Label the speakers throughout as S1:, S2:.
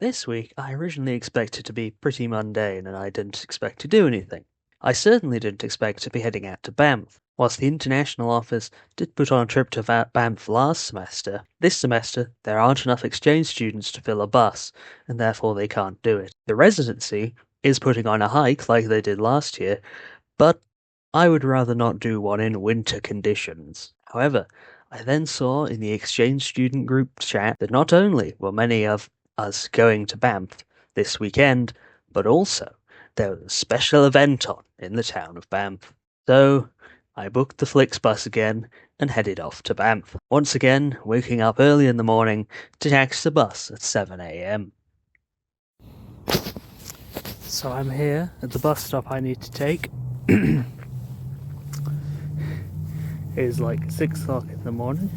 S1: This week, I originally expected to be pretty mundane and I didn't expect to do anything. I certainly didn't expect to be heading out to Banff. Whilst the international office did put on a trip to Banff last semester, this semester there aren't enough exchange students to fill a bus, and therefore they can't do it. The residency is putting on a hike like they did last year, but I would rather not do one in winter conditions. However, I then saw in the exchange student group chat that not only were many of us going to Banff this weekend, but also there was a special event on in the town of Banff. So I booked the Flixbus again and headed off to Banff. Once again, waking up early in the morning to catch the bus at 7 a.m. So I'm here at the bus stop I need to take. It is like 6 o'clock in the morning.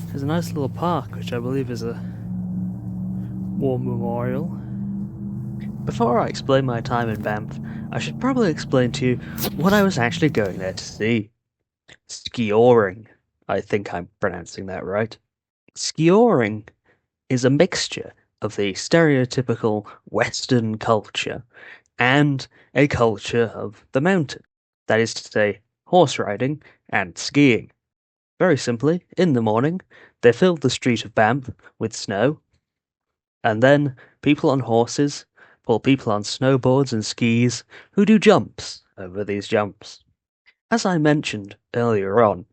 S1: There's a nice little park, which I believe is a war memorial. Before I explain my time in Banff, I should probably explain to you what I was actually going there to see. Skijoring. I think I'm pronouncing that right. Skijoring is a mixture of the stereotypical Western culture and a culture of the mountain. That is to say, horse riding and skiing. Very simply, in the morning, they filled the street of Banff with snow, and then people on horses pull people on snowboards and skis who do jumps over these jumps. As I mentioned earlier on,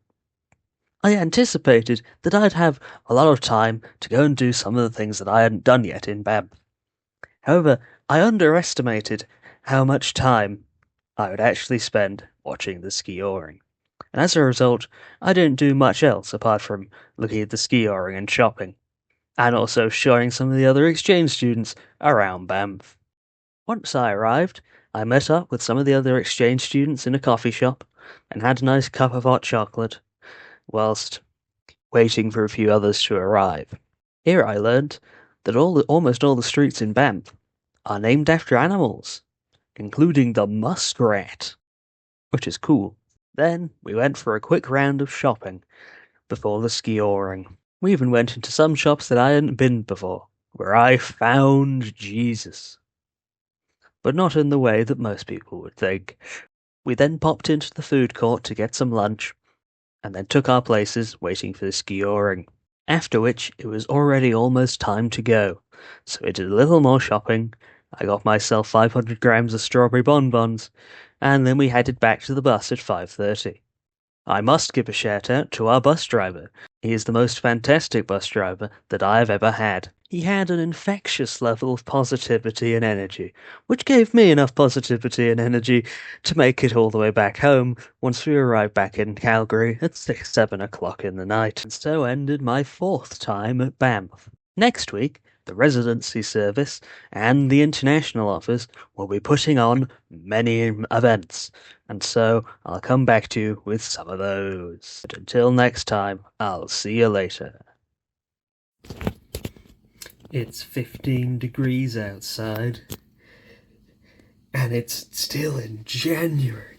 S1: I anticipated that I'd have a lot of time to go and do some of the things that I hadn't done yet in Banff. However, I underestimated how much time I would actually spend watching the Skijoring. And as a result, I didn't do much else apart from looking at the Skijoring and shopping, and also showing some of the other exchange students around Banff. Once I arrived, I met up with some of the other exchange students in a coffee shop and had a nice cup of hot chocolate, whilst waiting for a few others to arrive. Here I learned that almost all the streets in Banff are named after animals, including the muskrat, which is cool. Then we went for a quick round of shopping before the Skijoring. We even went into some shops that I hadn't been before, where I found Jesus. But not in the way that most people would think. We then popped into the food court to get some lunch, and then took our places waiting for the Skijoring. After which, it was already almost time to go, so we did a little more shopping. I got myself 500 grams of strawberry bonbons, and then we headed back to the bus at 5:30. I must give a shout out to our bus driver. He is the most fantastic bus driver that I have ever had. He had an infectious level of positivity and energy, which gave me enough positivity and energy to make it all the way back home once we arrived back in Calgary at 7 o'clock in the night. And so ended my 4th time at Banff. Next week, the residency service and the international office will be putting on many events, and so I'll come back to you with some of those. But until next time, I'll see you later. It's 15 degrees outside, and it's still in January.